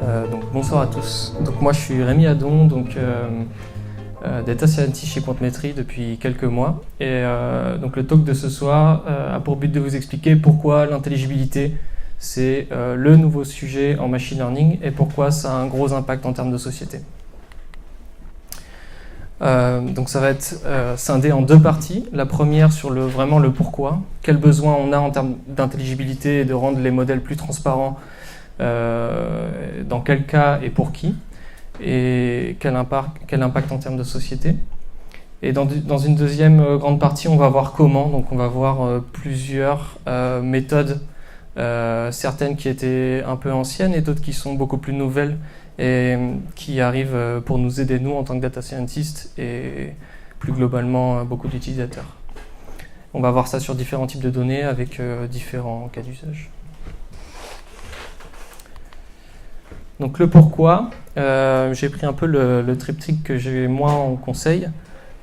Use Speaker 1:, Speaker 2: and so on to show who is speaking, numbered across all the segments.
Speaker 1: Donc bonsoir à tous. Donc moi je suis Rémi Adon, Data Scientist chez Quantmetry depuis quelques mois. Et donc le talk de ce soir a pour but de vous expliquer pourquoi l'intelligibilité c'est le nouveau sujet en machine learning et pourquoi ça a un gros impact en termes de société. Donc ça va être scindé en deux parties. La première sur vraiment le pourquoi, quels besoins on a en termes d'intelligibilité et de rendre les modèles plus transparents, dans quel cas et pour qui, et quel impact en termes de société. Et dans une deuxième grande partie, on va voir comment. Donc on va voir plusieurs méthodes, certaines qui étaient un peu anciennes et d'autres qui sont beaucoup plus nouvelles et qui arrivent pour nous aider nous en tant que data scientist et plus globalement beaucoup d'utilisateurs. On va voir ça sur différents types de données avec différents cas d'usage. Donc le pourquoi, j'ai pris un peu le triptyque que j'ai moi en conseil.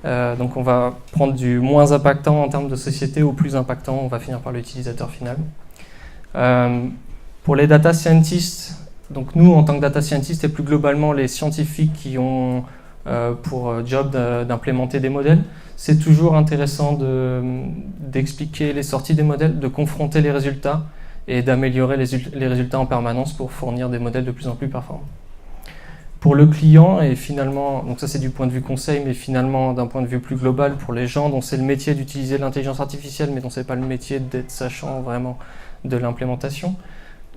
Speaker 1: Donc on va prendre du moins impactant en termes de société au plus impactant, on va finir par l'utilisateur final. Pour les data scientists, donc nous en tant que data scientists et plus globalement les scientifiques qui ont pour job d'implémenter des modèles, c'est toujours intéressant d'expliquer les sorties des modèles, de confronter les résultats et d'améliorer les résultats en permanence pour fournir des modèles de plus en plus performants. Pour le client, et finalement, donc ça c'est du point de vue conseil, mais finalement d'un point de vue plus global, pour les gens dont c'est le métier d'utiliser l'intelligence artificielle, mais dont c'est pas le métier d'être sachant vraiment de l'implémentation,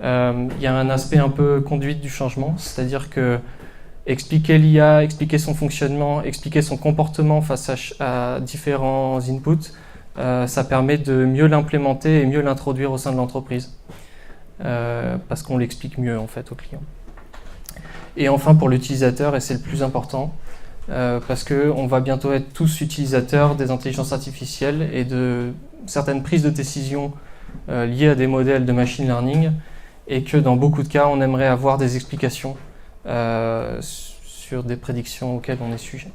Speaker 1: il y a un aspect un peu conduite du changement, c'est-à-dire que expliquer l'IA, expliquer son fonctionnement, expliquer son comportement face à différents inputs, ça permet de mieux l'implémenter et mieux l'introduire au sein de l'entreprise, parce qu'on l'explique mieux en fait au client. Et enfin pour l'utilisateur, et c'est le plus important, parce qu'on va bientôt être tous utilisateurs des intelligences artificielles et de certaines prises de décision liées à des modèles de machine learning, et que dans beaucoup de cas, on aimerait avoir des explications sur des prédictions auxquelles on est sujet.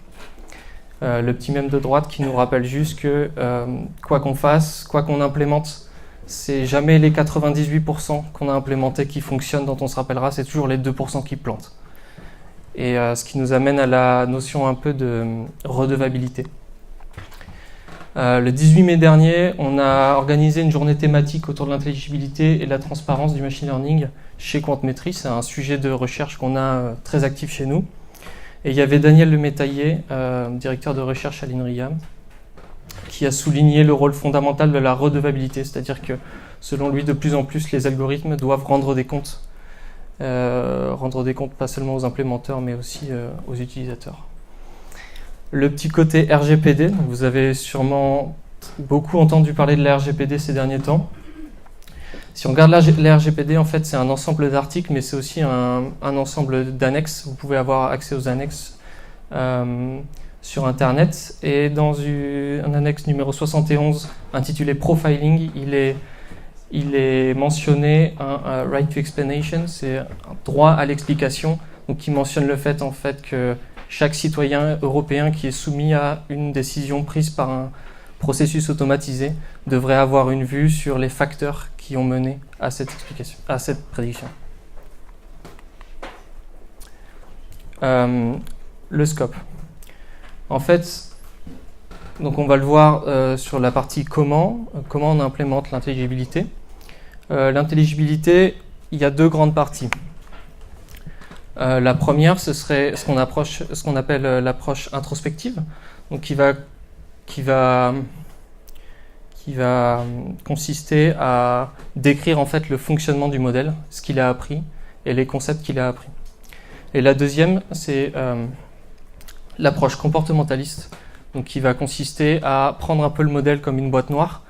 Speaker 1: Le petit mème de droite qui nous rappelle juste que quoi qu'on fasse, quoi qu'on implémente, c'est jamais les 98% qu'on a implémentés qui fonctionnent dont on se rappellera, c'est toujours les 2% qui plantent. Et ce qui nous amène à la notion un peu de redevabilité. Le 18 mai dernier, on a organisé une journée thématique autour de l'intelligibilité et de la transparence du machine learning chez Quantmetry. C'est un sujet de recherche qu'on a très actif chez nous. Et il y avait Daniel Lemétaillé, directeur de recherche à l'INRIA, qui a souligné le rôle fondamental de la redevabilité, c'est-à-dire que selon lui, de plus en plus, les algorithmes doivent rendre des comptes pas seulement aux implémenteurs, mais aussi aux utilisateurs. Le petit côté RGPD, vous avez sûrement beaucoup entendu parler de la RGPD ces derniers temps. Si on regarde la RGPD, en fait, c'est un ensemble d'articles, mais c'est aussi un ensemble d'annexes. Vous pouvez avoir accès aux annexes sur Internet. Et dans un annexe numéro 71, intitulé Profiling, il est mentionné un right to explanation, c'est un droit à l'explication, donc qui mentionne le fait, en fait, que chaque citoyen européen qui est soumis à une décision prise par un processus automatisé devrait avoir une vue sur les facteurs qui ont mené à cette prédiction. Le scope. En fait, donc on va le voir sur la partie comment on implémente l'intelligibilité. L'intelligibilité, il y a deux grandes parties. La première, ce serait ce qu'on appelle l'approche introspective, donc qui va consister à décrire en fait le fonctionnement du modèle, ce qu'il a appris et les concepts qu'il a appris. Et la deuxième, c'est l'approche comportementaliste, donc qui va consister à prendre un peu le modèle comme une boîte noire,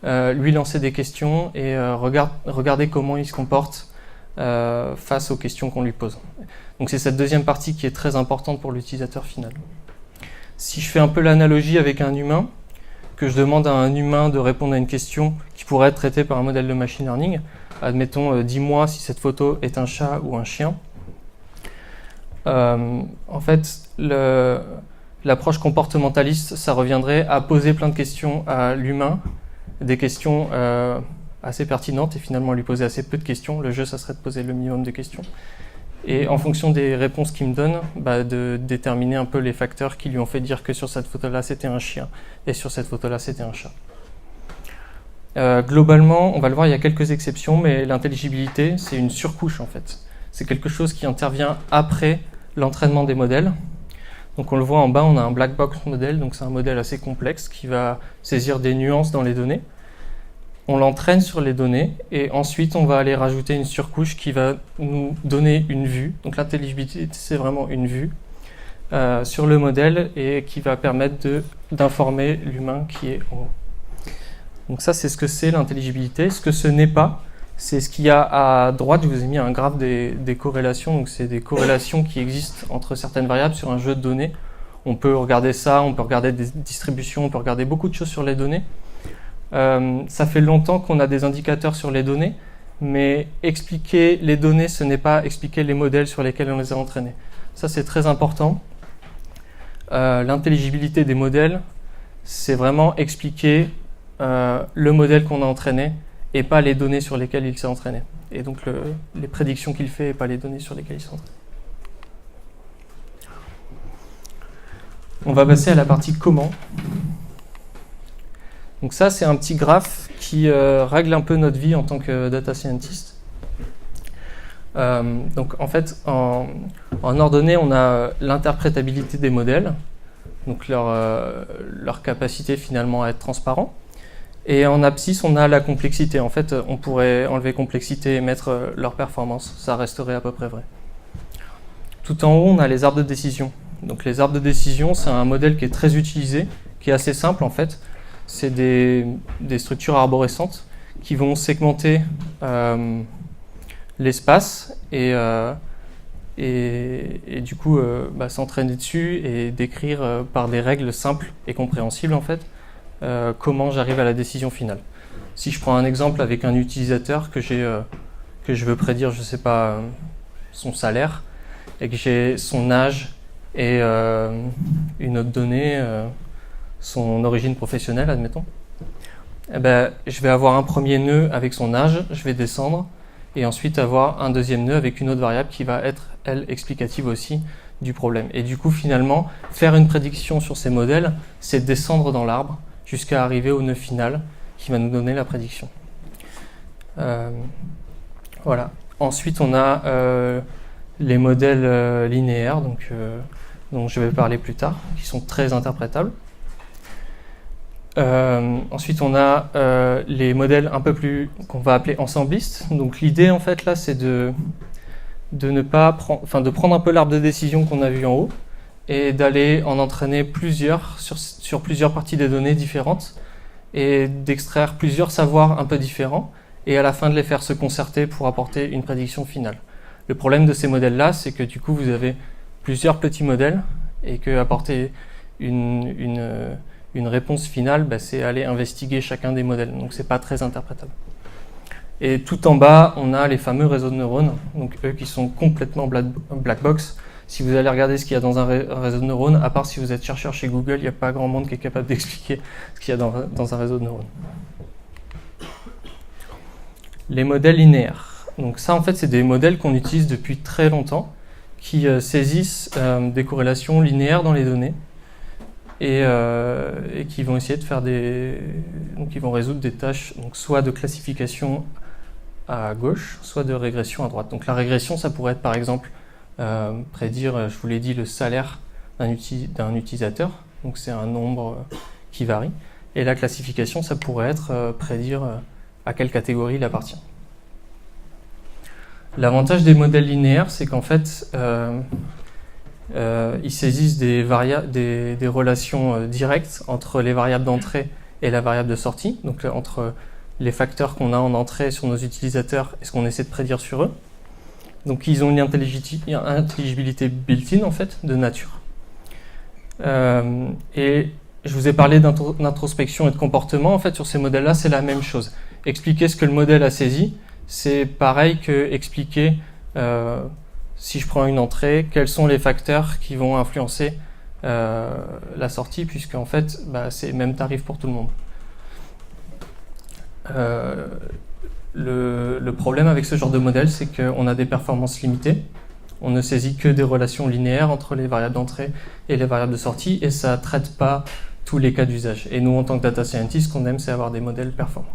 Speaker 1: lui lancer des questions et regarder comment il se comporte face aux questions qu'on lui pose. Donc c'est cette deuxième partie qui est très importante pour l'utilisateur final. Si je fais un peu l'analogie avec un humain, que je demande à un humain de répondre à une question qui pourrait être traitée par un modèle de machine learning, admettons, dis-moi si cette photo est un chat ou un chien. En fait, l'approche comportementaliste, ça reviendrait à poser plein de questions à l'humain, des questions assez pertinentes et finalement lui poser assez peu de questions. Le jeu, ça serait de poser le minimum de questions. et en fonction des réponses qu'il me donne, de déterminer un peu les facteurs qui lui ont fait dire que sur cette photo-là c'était un chien et sur cette photo-là c'était un chat. Globalement, on va le voir, il y a quelques exceptions, mais l'intelligibilité, c'est une surcouche en fait. C'est quelque chose qui intervient après l'entraînement des modèles. Donc on le voit en bas, on a un black box model, donc c'est un modèle assez complexe qui va saisir des nuances dans les données. On l'entraîne sur les données et ensuite on va aller rajouter une surcouche qui va nous donner une vue. Donc l'intelligibilité, c'est vraiment une vue sur le modèle et qui va permettre d'informer l'humain qui est en haut. Donc ça, c'est ce que c'est l'intelligibilité. Ce que ce n'est pas, c'est ce qu'il y a à droite. Je vous ai mis un graphe des corrélations. Donc c'est des corrélations qui existent entre certaines variables sur un jeu de données. On peut regarder ça, on peut regarder des distributions, on peut regarder beaucoup de choses sur les données. Ça fait longtemps qu'on a des indicateurs sur les données, mais expliquer les données, ce n'est pas expliquer les modèles sur lesquels on les a entraînés. Ça, c'est très important. L'intelligibilité des modèles, c'est vraiment expliquer le modèle qu'on a entraîné et pas les données sur lesquelles il s'est entraîné. Et donc les prédictions qu'il fait et pas les données sur lesquelles il s'est entraîné. On va passer à la partie comment. Donc ça, c'est un petit graphe qui règle un peu notre vie en tant que data scientist. Donc en fait, en ordonnée, on a l'interprétabilité des modèles, donc leur capacité finalement à être transparent. Et en abscisse, on a la complexité. En fait, on pourrait enlever complexité et mettre leur performance. Ça resterait à peu près vrai. Tout en haut, on a les arbres de décision. Donc les arbres de décision, c'est un modèle qui est très utilisé, qui est assez simple en fait. C'est des structures arborescentes qui vont segmenter l'espace et du coup s'entraîner dessus et décrire par des règles simples et compréhensibles en fait comment j'arrive à la décision finale. Si je prends un exemple avec un utilisateur que je veux prédire, je sais pas, son salaire et que j'ai son âge et une autre donnée, son origine professionnelle, admettons, je vais avoir un premier nœud avec son âge, je vais descendre, et ensuite avoir un deuxième nœud avec une autre variable qui va être, elle, explicative aussi du problème. Et du coup, finalement, faire une prédiction sur ces modèles, c'est descendre dans l'arbre jusqu'à arriver au nœud final qui va nous donner la prédiction. Voilà. Ensuite, on a les modèles linéaires, dont je vais parler plus tard, qui sont très interprétables. Ensuite, on a les modèles un peu plus qu'on va appeler ensemblistes. Donc, l'idée en fait là, c'est de prendre un peu l'arbre de décision qu'on a vu en haut et d'aller en entraîner plusieurs sur plusieurs parties des données différentes et d'extraire plusieurs savoirs un peu différents et à la fin de les faire se concerter pour apporter une prédiction finale. Le problème de ces modèles-là, c'est que du coup, vous avez plusieurs petits modèles et que apporter une réponse finale, c'est aller investiguer chacun des modèles. Donc, c'est pas très interprétable. Et tout en bas, on a les fameux réseaux de neurones, donc eux qui sont complètement black box. Si vous allez regarder ce qu'il y a dans un réseau de neurones, à part si vous êtes chercheur chez Google, il n'y a pas grand monde qui est capable d'expliquer ce qu'il y a dans un réseau de neurones. Les modèles linéaires. Donc ça, en fait, c'est des modèles qu'on utilise depuis très longtemps, qui saisissent des corrélations linéaires dans les données et qui vont essayer de faire donc ils vont résoudre des tâches, donc soit de classification à gauche, soit de régression à droite. Donc la régression, ça pourrait être par exemple prédire, je vous l'ai dit, le salaire d'un utilisateur, donc c'est un nombre qui varie. Et la classification, ça pourrait être prédire à quelle catégorie il appartient. L'avantage des modèles linéaires, c'est qu'en fait, ils saisissent des relations directes entre les variables d'entrée et la variable de sortie, donc entre les facteurs qu'on a en entrée sur nos utilisateurs et ce qu'on essaie de prédire sur eux. Donc ils ont une intelligibilité built-in en fait, de nature. Et je vous ai parlé d'introspection et de comportement. En fait, sur ces modèles-là, c'est la même chose. Expliquer ce que le modèle a saisi, c'est pareil que expliquer, si je prends une entrée, quels sont les facteurs qui vont influencer la sortie, puisqu'en fait, c'est le même tarif pour tout le monde. Le problème avec ce genre de modèle, c'est qu'on a des performances limitées. On ne saisit que des relations linéaires entre les variables d'entrée et les variables de sortie, et ça ne traite pas tous les cas d'usage. Et nous, en tant que data scientist, ce qu'on aime, c'est avoir des modèles performants.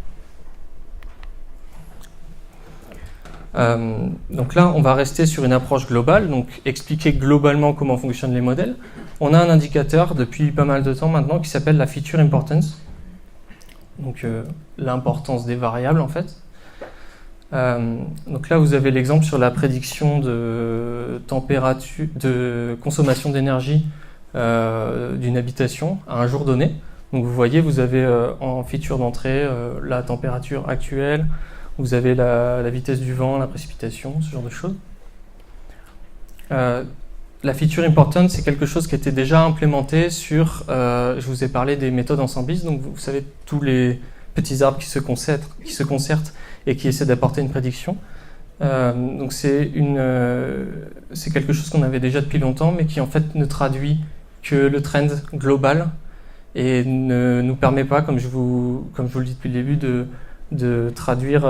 Speaker 1: Donc là, on va rester sur une approche globale, donc expliquer globalement comment fonctionnent les modèles. On a un indicateur depuis pas mal de temps maintenant qui s'appelle la feature importance, donc l'importance des variables en fait. Donc là, vous avez l'exemple sur la prédiction de température, de consommation d'énergie d'une habitation à un jour donné. Donc vous voyez, vous avez en feature d'entrée la température actuelle. Vous avez la vitesse du vent, la précipitation, ce genre de choses. La feature importance, c'est quelque chose qui était déjà implémenté sur... je vous ai parlé des méthodes ensemblistes, donc vous savez, tous les petits arbres qui se concertent et qui essaient d'apporter une prédiction. Donc c'est quelque chose qu'on avait déjà depuis longtemps, mais qui en fait ne traduit que le trend global et ne nous permet pas, comme je vous le dis depuis le début, de traduire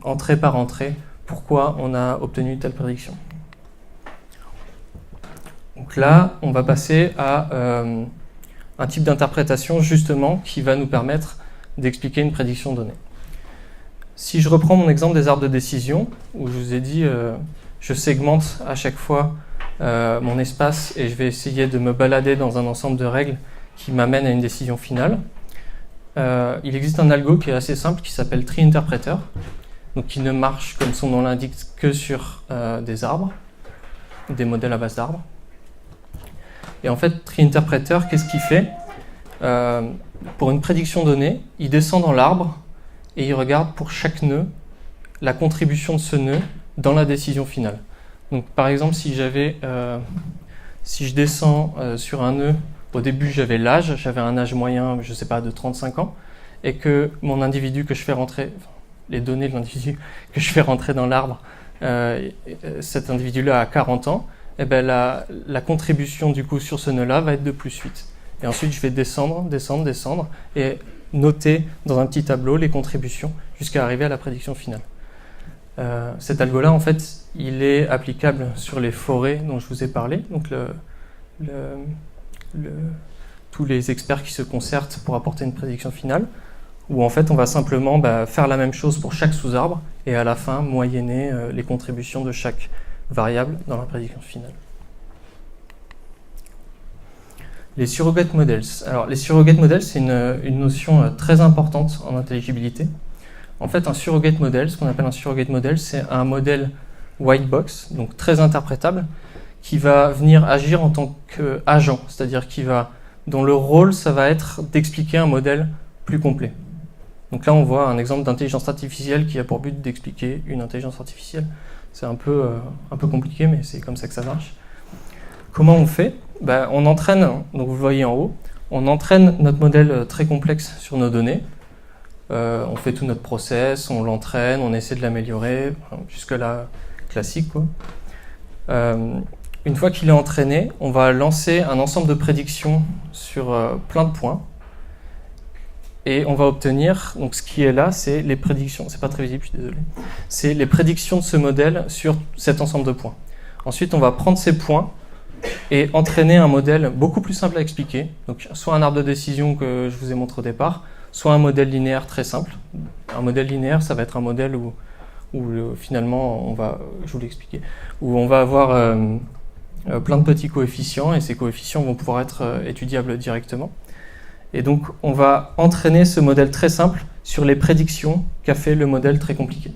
Speaker 1: entrée par entrée pourquoi on a obtenu telle prédiction. Donc là, on va passer à un type d'interprétation justement qui va nous permettre d'expliquer une prédiction donnée. Si je reprends mon exemple des arbres de décision, où je vous ai dit je segmente à chaque fois mon espace et je vais essayer de me balader dans un ensemble de règles qui m'amènent à une décision finale. Il existe un algo qui est assez simple qui s'appelle Tree Interpreter, donc qui ne marche, comme son nom l'indique, que sur des arbres, des modèles à base d'arbres. Et en fait, Tree Interpreter, qu'est-ce qu'il fait ? Pour une prédiction donnée, il descend dans l'arbre et il regarde pour chaque nœud la contribution de ce nœud dans la décision finale. Donc par exemple, si je descends sur un nœud, au début j'avais l'âge, j'avais un âge moyen, je ne sais pas, de 35 ans, et que mon individu que je fais rentrer, les données de l'individu que je fais rentrer dans l'arbre, cet individu-là a 40 ans, et ben la contribution du coup sur ce nœud-là va être de +8. Et ensuite je vais descendre, et noter dans un petit tableau les contributions jusqu'à arriver à la prédiction finale. Cet algo-là, en fait, il est applicable sur les forêts dont je vous ai parlé, donc tous les experts qui se concertent pour apporter une prédiction finale, où en fait on va simplement faire la même chose pour chaque sous-arbre et à la fin moyenner les contributions de chaque variable dans la prédiction finale. Les surrogate models. Alors les surrogate models, c'est une notion très importante en intelligibilité. En fait, un surrogate model, ce qu'on appelle un surrogate model, c'est un modèle white box, donc très interprétable, qui va venir agir en tant qu'agent, c'est-à-dire dont le rôle, ça va être d'expliquer un modèle plus complet. Donc là, on voit un exemple d'intelligence artificielle qui a pour but d'expliquer une intelligence artificielle. C'est un peu compliqué, mais c'est comme ça que ça marche. Comment on fait ? On entraîne, donc vous le voyez en haut, on entraîne notre modèle très complexe sur nos données. On fait tout notre process, on l'entraîne, on essaie de l'améliorer, jusque-là classique, quoi. Une fois qu'il est entraîné, on va lancer un ensemble de prédictions sur plein de points. Et on va obtenir, donc ce qui est là, c'est les prédictions, c'est pas très visible, je suis désolé, c'est les prédictions de ce modèle sur cet ensemble de points. Ensuite, on va prendre ces points et entraîner un modèle beaucoup plus simple à expliquer, donc soit un arbre de décision que je vous ai montré au départ, soit un modèle linéaire très simple. Un modèle linéaire, ça va être un modèle où finalement, je vous l'expliquer, où on va avoir plein de petits coefficients et ces coefficients vont pouvoir être étudiables directement. Et donc, on va entraîner ce modèle très simple sur les prédictions qu'a fait le modèle très compliqué.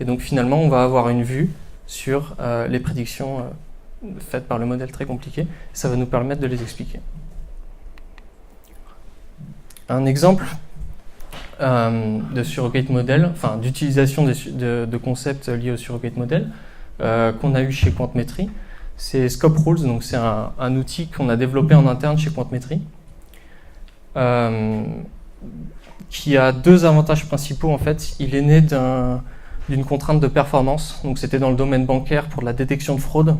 Speaker 1: Et donc, finalement, on va avoir une vue sur les prédictions faites par le modèle très compliqué. Ça va nous permettre de les expliquer. Un exemple de surrogate model, enfin d'utilisation de concepts liés au surrogate model qu'on a eu chez Quantmetry, c'est Scope Rules. Donc, c'est un outil qu'on a développé en interne chez Quantmetry. Qui a deux avantages principaux en fait. Il est né d'une contrainte de performance, donc c'était dans le domaine bancaire pour la détection de fraude.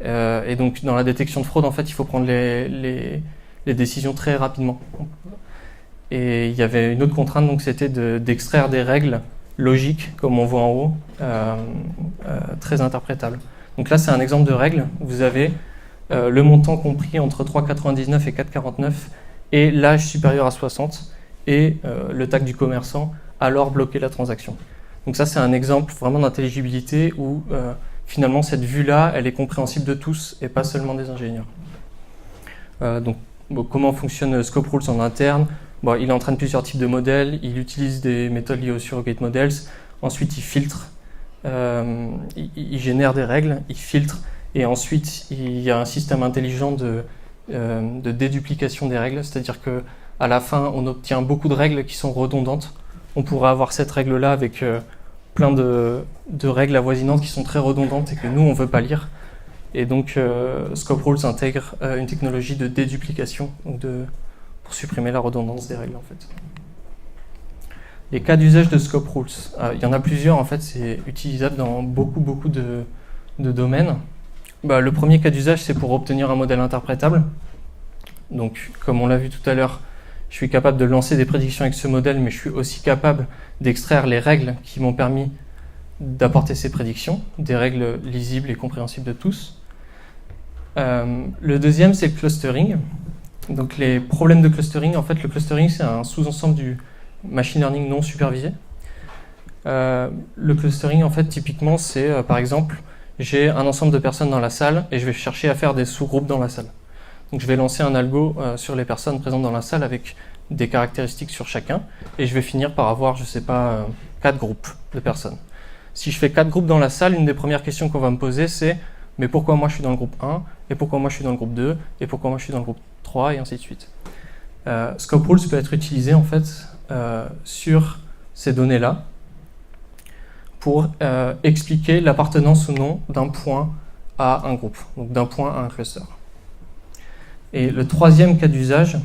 Speaker 1: Et donc dans la détection de fraude, en fait, il faut prendre les décisions très rapidement. Et il y avait une autre contrainte, donc c'était d'extraire des règles logiques, comme on voit en haut, très interprétables. Donc là, c'est un exemple de règle. Vous avez le montant compris entre 3,99 et 4,49 et l'âge supérieur à 60 et le tag du commerçant, alors bloquer la transaction. Donc ça, c'est un exemple vraiment d'intelligibilité où finalement cette vue-là, elle est compréhensible de tous et pas seulement des ingénieurs. Comment fonctionne Scope Rules en interne? Il entraîne plusieurs types de modèles, il utilise des méthodes liées aux surrogate models, ensuite il filtre, il génère des règles, il filtre, et ensuite il y a un système intelligent de déduplication des règles, c'est-à-dire qu'à la fin on obtient beaucoup de règles qui sont redondantes. On pourrait avoir cette règle-là avec plein de règles avoisinantes qui sont très redondantes et que nous on ne veut pas lire. Et donc Scope Rules intègre une technologie de déduplication, donc pour supprimer la redondance des règles en fait. Les cas d'usage de Scope Rules, il y en a plusieurs en fait, c'est utilisable dans beaucoup de domaines. Le premier cas d'usage, c'est pour obtenir un modèle interprétable. Donc comme on l'a vu tout à l'heure, je suis capable de lancer des prédictions avec ce modèle, mais je suis aussi capable d'extraire les règles qui m'ont permis d'apporter ces prédictions, des règles lisibles et compréhensibles de tous. Le deuxième, c'est le clustering. Donc les problèmes de clustering, en fait, le clustering, c'est un sous-ensemble du machine learning non supervisé. Le clustering, en fait, typiquement, c'est, par exemple, j'ai un ensemble de personnes dans la salle et je vais chercher à faire des sous-groupes dans la salle. Donc je vais lancer un algo sur les personnes présentes dans la salle avec des caractéristiques sur chacun et je vais finir par avoir, je sais pas, 4 groupes de personnes. Si je fais 4 groupes dans la salle, une des premières questions qu'on va me poser, c'est mais pourquoi moi je suis dans le groupe 1, et pourquoi moi je suis dans le groupe 2, et pourquoi moi je suis dans le groupe 3, et ainsi de suite. Scope Rules peut être utilisé en fait sur ces données-là pour expliquer l'appartenance ou non d'un point à un groupe, donc d'un point à un cluster. Et le troisième cas d'usage,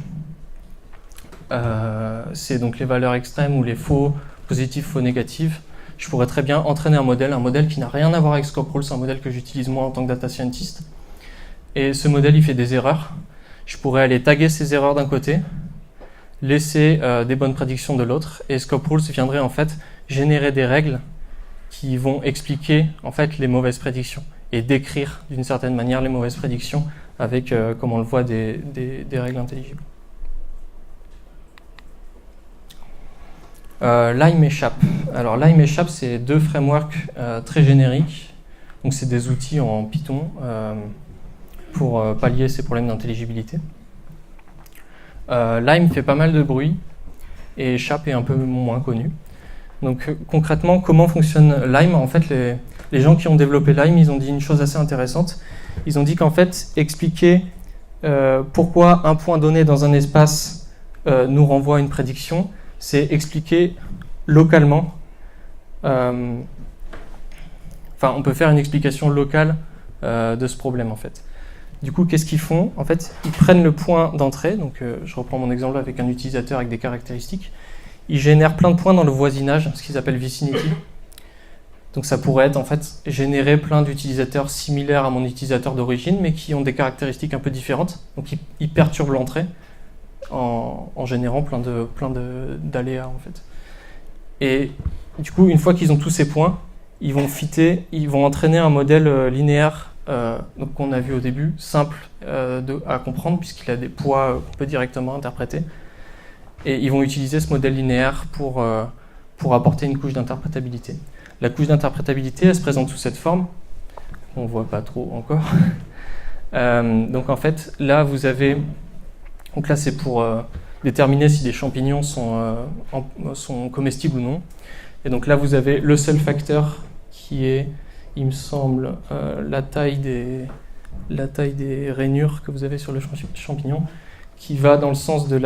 Speaker 1: c'est donc les valeurs extrêmes ou les faux positifs, faux négatifs. Je pourrais très bien entraîner un modèle qui n'a rien à voir avec Scope Rules, un modèle que j'utilise moi en tant que data scientist. Et ce modèle, il fait des erreurs. Je pourrais aller taguer ces erreurs d'un côté, laisser des bonnes prédictions de l'autre, et Scope Rules viendrait en fait générer des règles qui vont expliquer en fait les mauvaises prédictions et décrire d'une certaine manière les mauvaises prédictions avec, comme on le voit, des règles intelligibles. Lime et Chap. Alors Lime et Chap, c'est deux frameworks très génériques. Donc c'est des outils en Python pour pallier ces problèmes d'intelligibilité. Lime fait pas mal de bruit et Chap est un peu moins connu. Donc concrètement, comment fonctionne Lime? En fait, les gens qui ont développé Lime, ils ont dit une chose assez intéressante. Ils ont dit qu'en fait, expliquer pourquoi un point donné dans un espace nous renvoie à une prédiction, c'est expliquer localement. On peut faire une explication locale de ce problème en fait. Du coup, qu'est-ce qu'ils font? En fait, ils prennent le point d'entrée. Donc, je reprends mon exemple avec un utilisateur avec des caractéristiques. Ils génèrent plein de points dans le voisinage, ce qu'ils appellent vicinity. Donc, ça pourrait être en fait générer plein d'utilisateurs similaires à mon utilisateur d'origine, mais qui ont des caractéristiques un peu différentes. Donc, ils perturbent l'entrée en générant plein d'aléas en fait. Et du coup, une fois qu'ils ont tous ces points, ils vont entraîner un modèle linéaire donc qu'on a vu au début, simple à comprendre puisqu'il a des poids qu'on peut directement interpréter. Et ils vont utiliser ce modèle linéaire pour apporter une couche d'interprétabilité. La couche d'interprétabilité, elle se présente sous cette forme, on ne voit pas trop encore. Donc en fait, là vous avez... Donc là c'est pour déterminer si des champignons sont comestibles ou non. Et donc là vous avez le seul facteur qui est, il me semble, la taille des rainures que vous avez sur le champignon, qui va dans le sens de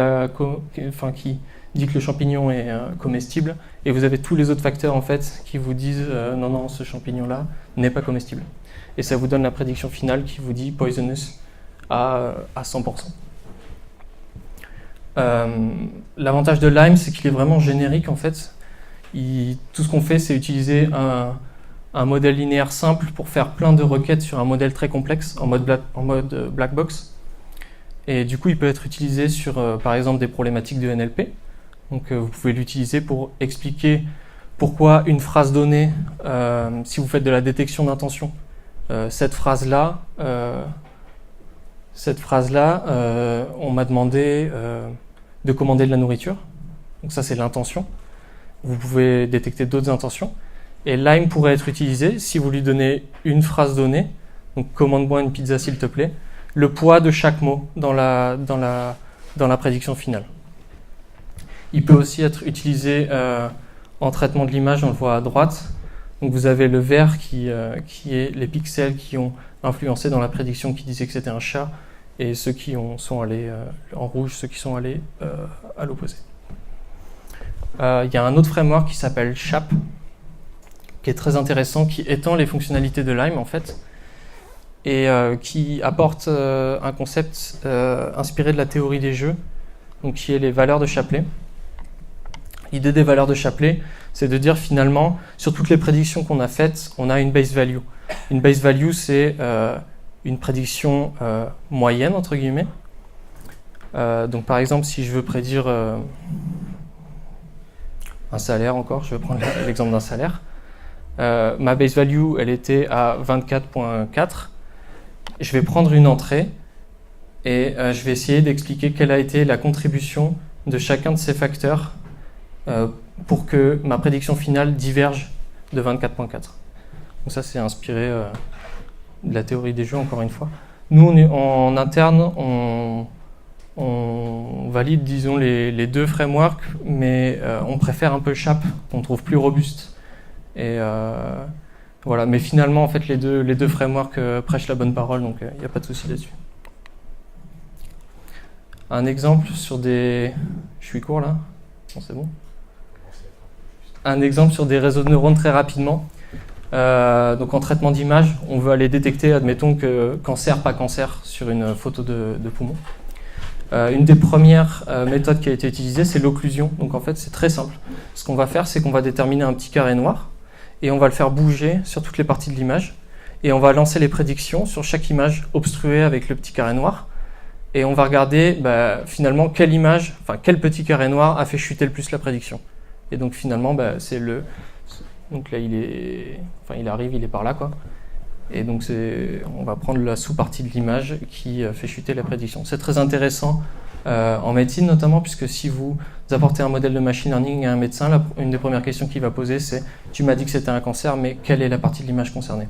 Speaker 1: qui dit que le champignon est comestible, et vous avez tous les autres facteurs en fait qui vous disent non, ce champignon-là n'est pas comestible. Et ça vous donne la prédiction finale qui vous dit poisonous à 100%. L'avantage de Lime, c'est qu'il est vraiment générique en fait. Tout ce qu'on fait, c'est utiliser un modèle linéaire simple pour faire plein de requêtes sur un modèle très complexe en mode black box. Et du coup, il peut être utilisé sur, par exemple, des problématiques de NLP. Donc, vous pouvez l'utiliser pour expliquer pourquoi une phrase donnée, si vous faites de la détection d'intention, cette phrase-là, on m'a demandé de commander de la nourriture. Donc ça, c'est l'intention. Vous pouvez détecter d'autres intentions. Et Lime pourrait être utilisé si vous lui donnez une phrase donnée, donc commande-moi une pizza s'il te plaît, le poids de chaque mot dans la prédiction finale. Il peut aussi être utilisé en traitement de l'image, on le voit à droite. Donc vous avez le vert qui est les pixels qui ont influencé dans la prédiction qui disait que c'était un chat, et ceux qui sont allés en rouge, ceux qui sont allés à l'opposé. Il y a un autre framework qui s'appelle Chap, qui est très intéressant, qui étend les fonctionnalités de Lime en fait, et qui apporte un concept inspiré de la théorie des jeux, donc qui est les valeurs de Shapley. L'idée des valeurs de Shapley, c'est de dire finalement, sur toutes les prédictions qu'on a faites, on a une base value. Une base value, c'est une prédiction moyenne, entre guillemets. Donc par exemple, si je veux prédire un salaire encore, je vais prendre l'exemple d'un salaire. Ma base value, elle était à 24.4. Je vais prendre une entrée et je vais essayer d'expliquer quelle a été la contribution de chacun de ces facteurs pour que ma prédiction finale diverge de 24.4. Donc ça, c'est inspiré de la théorie des jeux, encore une fois. Nous, en interne, on valide, disons, les deux frameworks, mais on préfère un peu Chap, qu'on trouve plus robuste. Et voilà. Mais finalement, en fait, les deux frameworks prêchent la bonne parole, donc il n'y a pas de souci là-dessus. Un exemple sur des... Je suis court, là ? Bon, c'est bon. Un exemple sur des réseaux de neurones très rapidement. Donc en traitement d'image, on veut aller détecter, admettons que cancer, pas cancer, sur une photo de poumon. Une des premières méthodes qui a été utilisée, c'est l'occlusion. Donc en fait, c'est très simple. Ce qu'on va faire, c'est qu'on va déterminer un petit carré noir et on va le faire bouger sur toutes les parties de l'image. Et on va lancer les prédictions sur chaque image obstruée avec le petit carré noir. Et on va regarder finalement quel petit carré noir a fait chuter le plus la prédiction. Et donc finalement, c'est le... Donc là, il arrive, il est par là, quoi. Et donc on va prendre la sous-partie de l'image qui fait chuter la prédiction. C'est très intéressant en médecine notamment, puisque si vous apportez un modèle de machine learning à un médecin, une des premières questions qu'il va poser, c'est « Tu m'as dit que c'était un cancer, mais quelle est la partie de l'image concernée ?»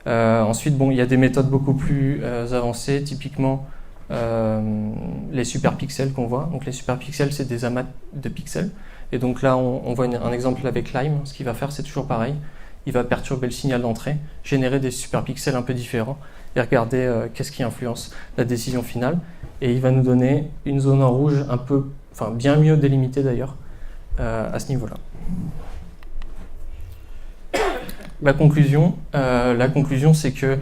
Speaker 1: Ensuite, il y a des méthodes beaucoup plus avancées, typiquement les superpixels qu'on voit. Donc les superpixels, c'est des amas de pixels. Et donc là, on voit un exemple avec Lime. Ce qu'il va faire, c'est toujours pareil. Il va perturber le signal d'entrée, générer des superpixels un peu différents et regarder qu'est-ce qui influence la décision finale. Et il va nous donner une zone en rouge bien mieux délimitée d'ailleurs à ce niveau-là. La conclusion, c'est que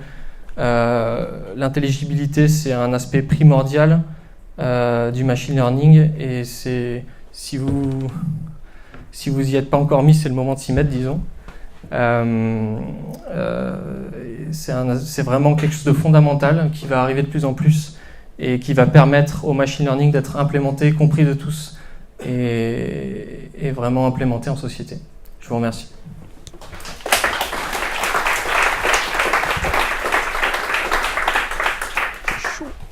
Speaker 1: l'intelligibilité, c'est un aspect primordial du machine learning, et si vous y êtes pas encore mis, c'est le moment de s'y mettre, disons. C'est vraiment quelque chose de fondamental qui va arriver de plus en plus et qui va permettre au machine learning d'être implémenté, compris de tous et vraiment implémenté en société. Je vous remercie.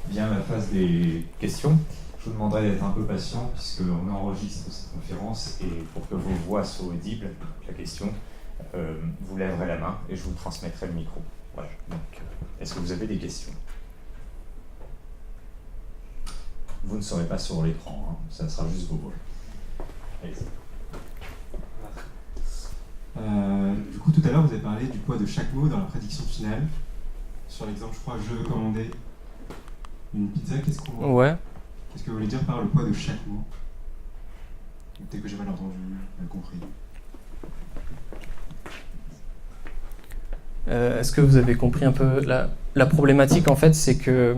Speaker 2: Bien, la phase des questions. Je vous demanderai d'être un peu patient puisqu'on enregistre cette conférence et pour que vos voix soient audibles, la question, vous lèverez la main et je vous transmettrai le micro. Voilà. Donc, est-ce que vous avez des questions ? Vous ne serez pas sur l'écran, hein. Ça sera juste vos voix. Allez-y.
Speaker 3: Du coup, tout à l'heure, vous avez parlé du poids de chaque mot dans la prédiction finale. Sur l'exemple, je crois, je veux commander une pizza, qu'est-ce que vous voulez dire par le poids de chaque mot ? Peut-être que j'ai mal entendu, mal compris.
Speaker 1: Est-ce que vous avez compris un peu la problématique, en fait, c'est que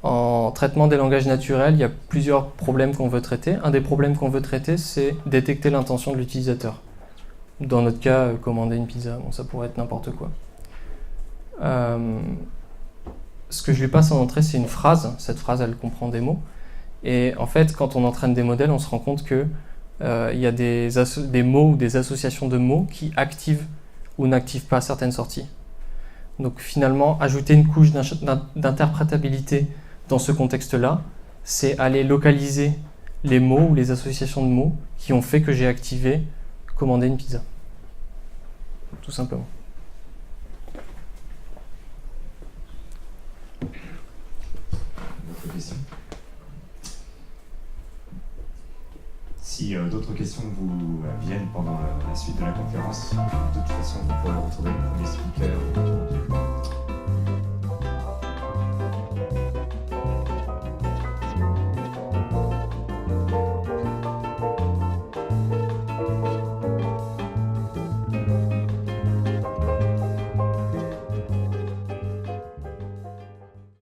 Speaker 1: en traitement des langages naturels, il y a plusieurs problèmes qu'on veut traiter. Un des problèmes qu'on veut traiter, c'est détecter l'intention de l'utilisateur. Dans notre cas, commander une pizza, ça pourrait être n'importe quoi. Ce que je lui passe en entrée, c'est une phrase. Cette phrase, elle comprend des mots. Et en fait, quand on entraîne des modèles, on se rend compte que il y a des mots ou des associations de mots qui activent ou n'activent pas certaines sorties. Donc finalement, ajouter une couche d'interprétabilité dans ce contexte-là, c'est aller localiser les mots ou les associations de mots qui ont fait que j'ai activé commander une pizza. Tout simplement.
Speaker 2: D'autres questions ? Si d'autres questions vous viennent pendant la suite de la conférence, de toute façon, vous pourrez retrouver le premier speaker